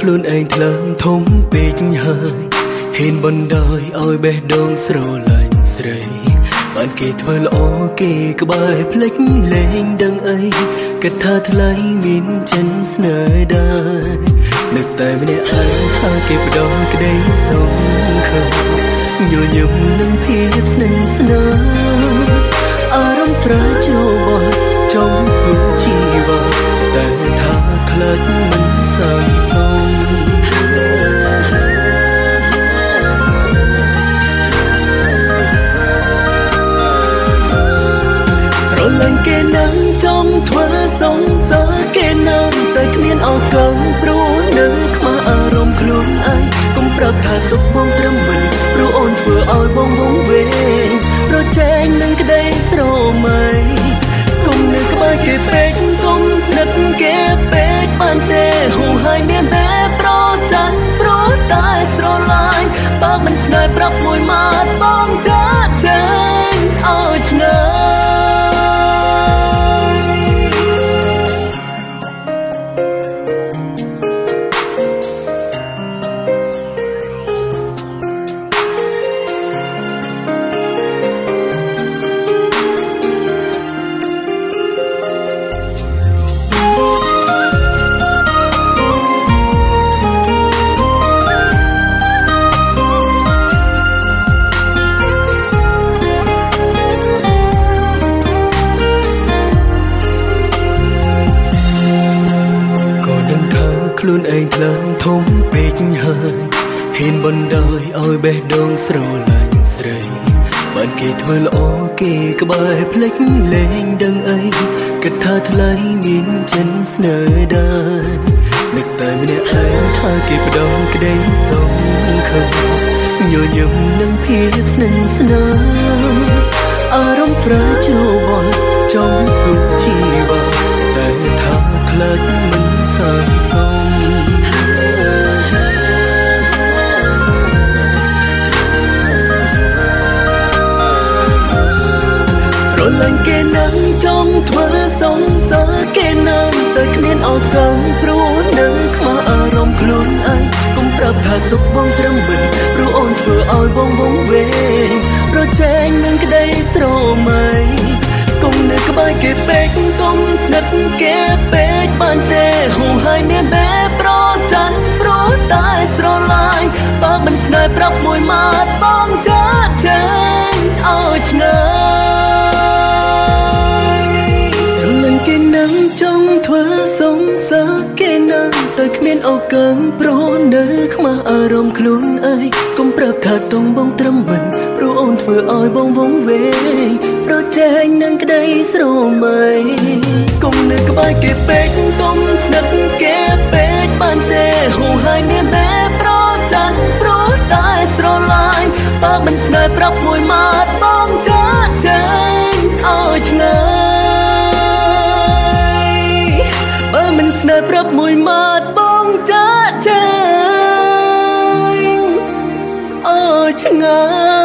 ខ្លួនឯងថ្លើមធំពេកហើយហ៊ានបណ្ដោយឲ្យបេះដូងស្រឡាញ់ស្រីបានគេធ្វើល្អគេក្បែរភ្លេចលែងដឹងអីគិតថាថ្លៃមានចិនស្នេហ៍ដែរនឹកតែម្នាក់ឯងថាគេបដងក្តីសង្ឃឹមញញឹមនឹងភាពស្និទ្ធស្នាលអារម្មណ៍ប្រែច្របល់ចង់សុខជីវិតតែថាខ្លាចមិនសង្សំស្រឡាញ់គេនឹងចង់ធ្វើសង្សារគេនឹងតែគ្មានឱកាសព្រោះនៅខ្មាស់អារម្មណ៍ខ្លួនឯងកុំប្រាប់ថាទុកបងត្រឹមមិនព្រោះអូនធ្វើឲ្យបងវង្វេងប្រជែងនឹងក្តីស្រមៃកុំនៅក្បែរគេពេកកុំស្និទ្ធគេពេកបានទេហូរហើយមានតែប្រច័ណ្ឌព្រោះតែស្រឡាញ់បើមិនស្នេហ៍ប្រាប់មួយម៉ាត់បងចាចេញឲ្យឆ្ងាយខ្លួនឯងថ្លើមធំពេកហើយហ៊ានបណ្ដោយឲ្យបេះដូងស្រឡាញ់ស្រីបានគេធ្វើល្អគេក្បែរភ្លេចលែងដឹងអីគិតថាថ្លៃមានចិនស្នេហ៍ដែរនឹកតែម្នាក់ឯងថាគេបដងក្តីសង្ឃឹមញញឹមនឹងភាពស្និទ្ធស្នាលអារម្មណ៍ប្រែច្របល់ចង់សុខជីវិតតែថាខ្លាចមិនសង្សំស្រឡាញ់គេនឹងចង់ធ្វើសង្សារគេនឹងតែគ្មានឱកាសព្រោះនៅខ្មាស់អារម្មណ៍ខ្លួនឯងកុំប្រាប់ថាទុកបងត្រឹមមិនព្រោះអូនធ្វើឲ្យបងវង្វេងប្រជែងនឹងក្តីស្រមៃកុំនៅក្បែរគេពេកកុំស្និទ្ធគេពេកបានទេហូរហើយមានតែប្រច័ណ្ឌព្រោះតែស្រឡាញ់បើមិនស្នេហ៍ប្រាប់មួយម៉ាត់បងចាចេញឲ្យឆ្ងាយស្រឡាញ់គេនឹងចង់ធ្វើសង្សារគេនឹងតែគ្មានឱកាសព្រោះនៅខ្មាស់អារម្មណ៍ខ្លួនឯងកុំប្រាប់ថាតុងបងត្រឹមមិនព្រោះអូនធ្វើឲ្យបងវង្វេងប្រជែងនឹងក្តីស្រមៃកុំនៅក្បែរគេពេកកុំស្និទ្ធគេពេកបានទេហូរហើយមានតែប្រច័ណ្ឌព្រោះតែស្រឡាញ់បើមិនស្នេហ៍ប្រាប់មួយម៉ាត់បងចាចេញឲ្យឆ្ងាយបើមិនស្នេហ៍ប្រាប់មួយម៉ាត់បងចាចេញឲ្យឆ្ងាយ